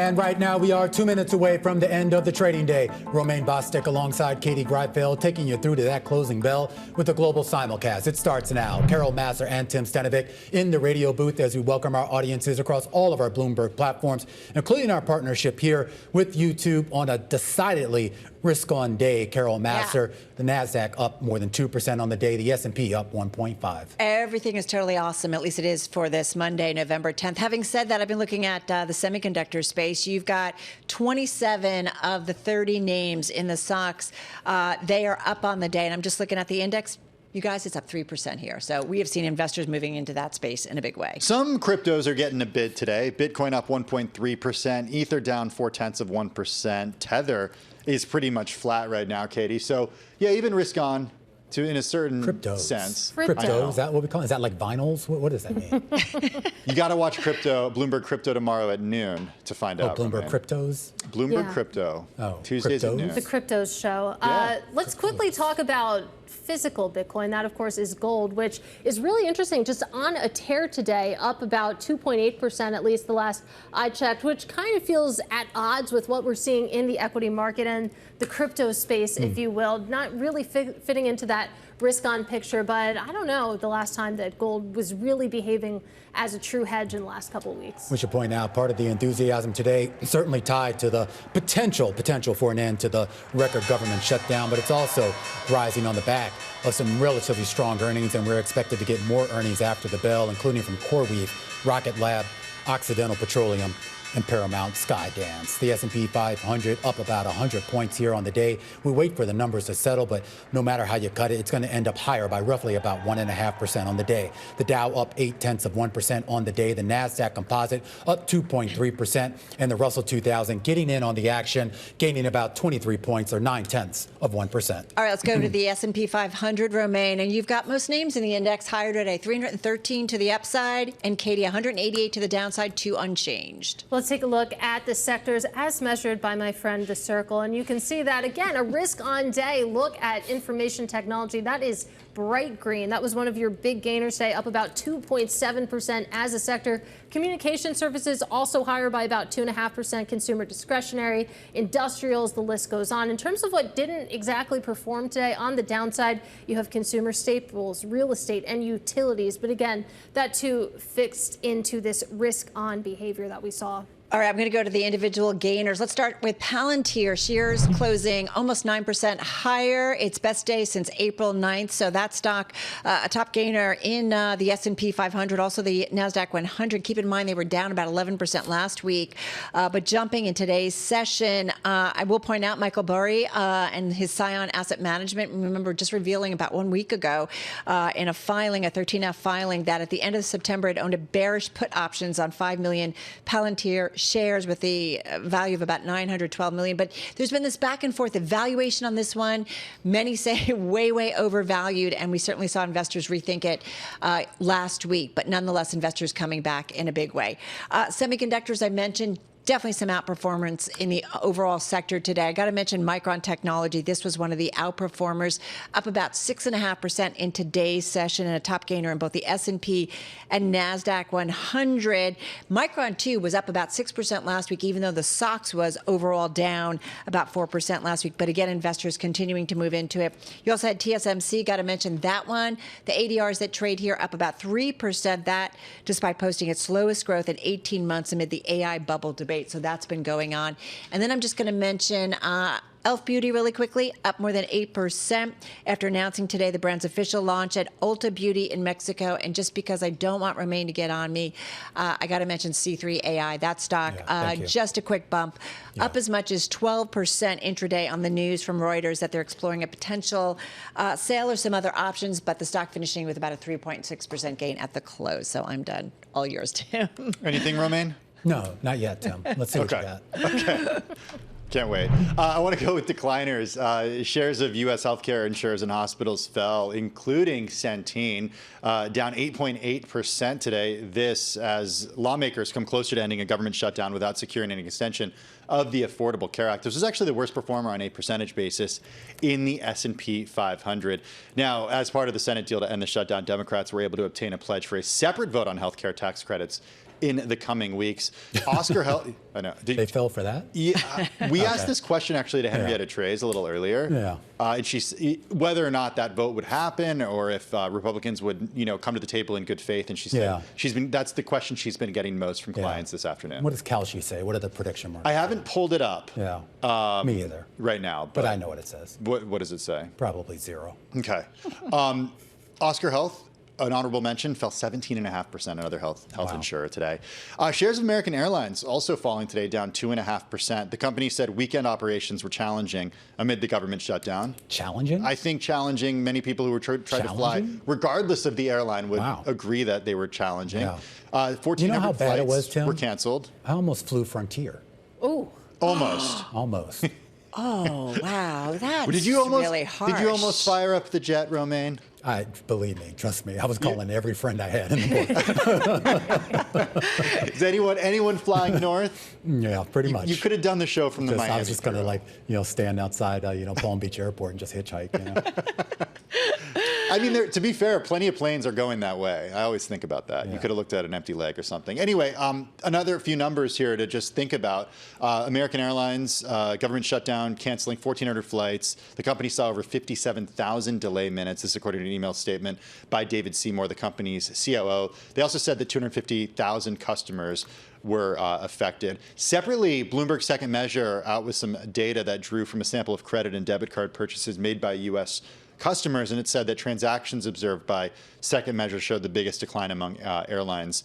And right now we are 2 minutes away from the end of the trading day. Romaine Bostick alongside Katie Greifeld taking you through to that closing bell with the global simulcast. It starts now. Carol Massar and Tim Stenovec in the radio booth as we welcome our audiences across all of our Bloomberg platforms, including our partnership here with YouTube on a decidedly risk-on day. Carol Massar, the NASDAQ up more than 2% on the day, the S&P up 1.5. Everything is totally awesome, at least it is for this Monday, November 10th. Having said that, I've been looking at the semiconductor space. You've got 27 of the 30 names in the stocks. They are up on the day, and I'm just looking at the index. You guys, it's up 3% here. So we have seen investors moving into that space in a big way. Some cryptos are getting a bid today. Bitcoin up 1.3%, Ether down 0.4%, Tether is pretty much flat right now, Katie. So yeah, even risk on to in a certain sense. Crypto, is that what we call it? Is that like vinyls? What does that mean? You got to watch Bloomberg Crypto tomorrow at noon to find out. Bloomberg Cryptos? Bloomberg Crypto. Tuesdays at noon. The Cryptos show. Let's quickly talk about physical Bitcoin. That, of course, is gold, which is really interesting. Just on a tear today, up about 2.8%, at least the last I checked, which kind of feels at odds with what we're seeing in the equity market and the crypto space, if you will. Not really fitting into that risk-on picture, but I don't know the last time that gold was really behaving as a true hedge in the last couple of weeks. We should point out part of the enthusiasm today certainly tied to the potential for an end to the record government shutdown, but it's also rising on the back of some relatively strong earnings, and we're expected to get more earnings after the bell, including from CoreWeave, Rocket Lab, Occidental Petroleum, and Paramount Skydance. The S&P 500 up about 100 points here on the day. We wait for the numbers to settle, but no matter how you cut it, it's going to end up higher by roughly about 1.5% on the day. The Dow up 0.8% on the day. The NASDAQ Composite up 2.3%, and the Russell 2000 getting in on the action, gaining about 23 points or 0.9%. All right, let's go to the S&P 500, Romaine, and you've got most names in the index higher today. 313 to the upside, and Katie, 188 to the downside, 2 unchanged. Let's take a look at the sectors as measured by my friend The Circle. And you can see that, again, a risk-on day. Look at information technology. That is bright green. That was one of your big gainers today, up about 2.7% as a sector. Communication services also higher by about 2.5%. Consumer discretionary, industrials, the list goes on. In terms of what didn't exactly perform today, on the downside, you have consumer staples, real estate, and utilities. But again, that too fixed into this risk-on behavior that we saw. All right, I'm going to go to the individual gainers. Let's start with Palantir. Shares closing almost 9% higher. Its best day since April 9th. So that stock, a top gainer in the S&P 500, also the NASDAQ 100. Keep in mind they were down about 11% last week. But jumping in today's session, I will point out Michael Burry and his Scion Asset Management. Remember just revealing about 1 week ago in a filing, a 13F filing, that at the end of September it owned a bearish put options on 5 million Palantir shares with the value of about $912 million. But there's been this back and forth. The valuation on this one, many say way overvalued, and we certainly saw investors rethink it last week. But nonetheless, investors coming back in a big way. Semiconductors, I mentioned, definitely some outperformance in the overall sector today. I got to mention Micron Technology. This was one of the outperformers, up about 6.5% in today's session, and a top gainer in both the S&P and NASDAQ 100. Micron, too, was up about 6% last week, even though the SOX was overall down about 4% last week. But again, investors continuing to move into it. You also had TSMC. Got to mention that one. The ADRs that trade here up about 3%. That despite posting its slowest growth in 18 months amid the AI bubble debate. So that's been going on. And then I'm just going to mention Elf Beauty really quickly, up more than 8% after announcing today the brand's official launch at Ulta Beauty in Mexico. And just because I don't want Romaine to get on me, I got to mention C3 AI. That stock, just a quick bump, up as much as 12% intraday on the news from Reuters that they're exploring a potential sale or some other options, but the stock finishing with about a 3.6% gain at the close. So I'm done. All yours, Tim. Anything, Romaine? No, not yet, Tim. Let's see what you got. Okay. Can't wait. I want to go with decliners. Shares of U.S. healthcare insurers and hospitals fell, including Centene, down 8.8% today. This as lawmakers come closer to ending a government shutdown without securing an extension of the Affordable Care Act. This was actually the worst performer on a percentage basis in the S&P 500. Now, as part of the Senate deal to end the shutdown, Democrats were able to obtain a pledge for a separate vote on healthcare tax credits in the coming weeks. Oscar Health, I know. They fell for that? Yeah, we asked this question actually to Henrietta Trey's a little earlier. Yeah. And whether or not that vote would happen, or if Republicans would, come to the table in good faith. And she said that's the question she's been getting most from clients this afternoon. What does Kalshi say? What are the prediction marks? I haven't pulled it up. Yeah. Me either. Right now. But I know what it says. What does it say? Probably 0. Okay. Oscar Health, an honorable mention, fell 17.5%, another health insurer today. Shares of American Airlines also falling today, down 2.5%. The company said weekend operations were challenging amid the government shutdown. Challenging? I think challenging. Many people who were trying to fly, regardless of the airline, would agree that they were challenging. Yeah. 1,400 bad it was, flights Tim? were canceled. I almost flew Frontier. Ooh. Almost. Almost. Oh, wow. That's really harsh. Did you almost fire up the jet, Romaine? Believe me, trust me. I was calling every friend I had in the book. Is anyone flying north? Yeah, pretty much. You could have done the show from the Miami. I was just going to stand outside, Palm Beach Airport and just hitchhike. I mean, to be fair, plenty of planes are going that way. I always think about that. Yeah. You could have looked at an empty leg or something. Anyway, another few numbers here to just think about. American Airlines, government shutdown, canceling 1,400 flights. The company saw over 57,000 delay minutes. This is according to an email statement by David Seymour, the company's COO. They also said that 250,000 customers were affected. Separately, Bloomberg's second measure out with some data that drew from a sample of credit and debit card purchases made by U.S. customers, and it said that transactions observed by second measure showed the biggest decline among airlines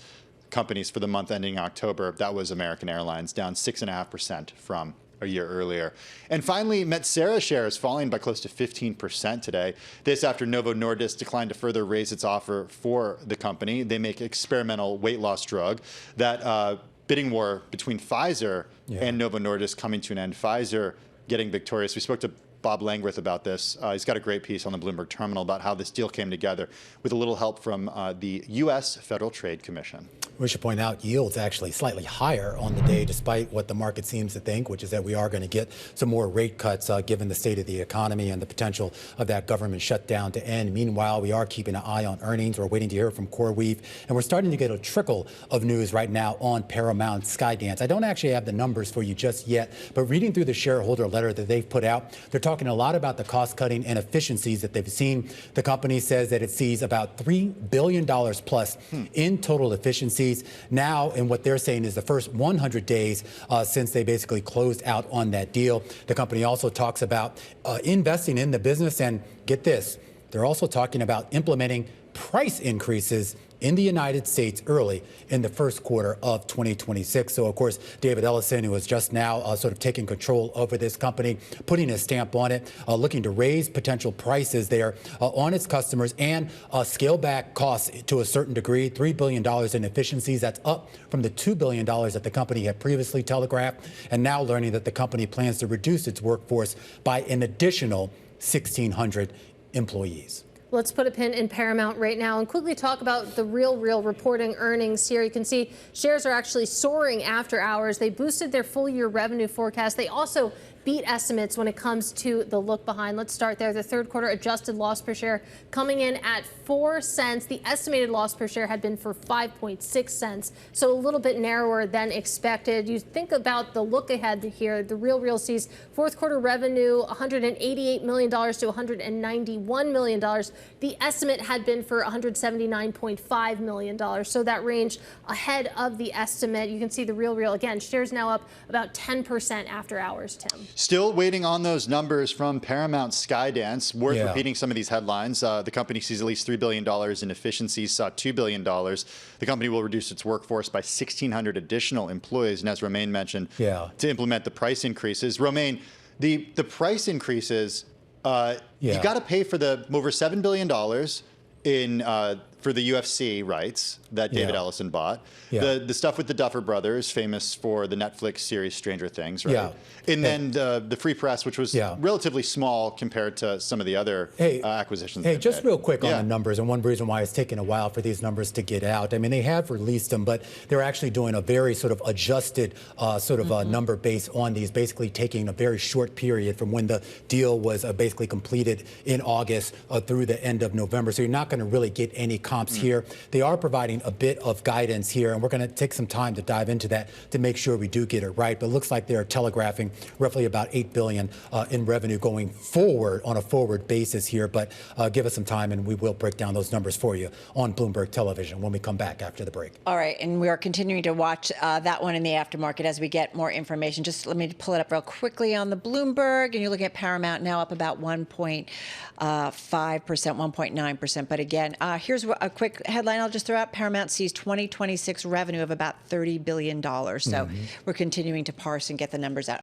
companies for the month ending October. That was American Airlines, down 6.5% from a year earlier. And finally, Massar shares falling by close to 15% today. This after Novo Nordisk declined to further raise its offer for the company. They make experimental weight loss drug. That bidding war between Pfizer and Novo Nordisk coming to an end. Pfizer getting victorious. We spoke to Bob Langworth about this. He's got a great piece on the Bloomberg Terminal about how this deal came together with a little help from the U.S. Federal Trade Commission. We should point out yields actually slightly higher on the day, despite what the market seems to think, which is that we are going to get some more rate cuts given the state of the economy and the potential of that government shutdown to end. Meanwhile, we are keeping an eye on earnings. We're waiting to hear from CoreWeave, and we're starting to get a trickle of news right now on Paramount Skydance. I don't actually have the numbers for you just yet, but reading through the shareholder letter that they've put out, they're talking a lot about the cost cutting and efficiencies that they've seen. The company says that it sees about $3 billion plus in total efficiencies now in what they're saying is the first 100 days since they basically closed out on that deal. The company also talks about investing in the business, and get this, they're also talking about implementing price increases in the United States early in the first quarter of 2026. So, of course, David Ellison, who is just now sort of taking control over this company, putting his stamp on it, looking to raise potential prices there on its customers and scale back costs to a certain degree, $3 billion in efficiencies. That's up from the $2 billion that the company had previously telegraphed, and now learning that the company plans to reduce its workforce by an additional 1,600 employees. Let's put a pin in Paramount right now and quickly talk about the real reporting earnings here. You can see shares are actually soaring after hours. They boosted their full year revenue forecast. They also beat estimates when it comes to the look behind. Let's start there. The third quarter adjusted loss per share coming in at 4 cents. The estimated loss per share had been for 5.6 cents, so a little bit narrower than expected. You think about the look ahead here. The Real sees fourth quarter revenue $188 million to $191 million. The estimate had been for $179.5 million, so that range ahead of the estimate. You can see the Real again, shares now up about 10% after hours, Tim. Still waiting on those numbers from Paramount Skydance. Worth repeating some of these headlines. The company sees at least $3 billion in efficiencies, saw $2 billion. The company will reduce its workforce by 1,600 additional employees, and as Romaine mentioned, to implement the price increases. Romaine, the price increases, you got to pay for the over $7 billion in for the UFC rights that David Ellison bought. The stuff with the Duffer Brothers, famous for the Netflix series Stranger Things, right? And then the Free Press, which was relatively small compared to some of the other acquisitions. Hey, just real quick on the numbers, and one reason why it's taken a while for these numbers to get out. I mean, they have released them, but they're actually doing a very sort of adjusted number base on these, basically taking a very short period from when the deal was basically completed in August through the end of November. So you're not going to really get any comps here. They are providing a bit of guidance here, and we're going to take some time to dive into that to make sure we do get it right. But it looks like they're telegraphing roughly about $8 billion in revenue going forward on a forward basis here. But give us some time, and we will break down those numbers for you on Bloomberg Television when we come back after the break. All right, and we are continuing to watch that one in the aftermarket as we get more information. Just let me pull it up real quickly on the Bloomberg, and you're looking at Paramount now up about 1.5%, 1.9%. But again, here's a quick headline I'll just throw out. Paramount sees 2026 revenue of about $30 billion. So we're continuing to parse and get the numbers out.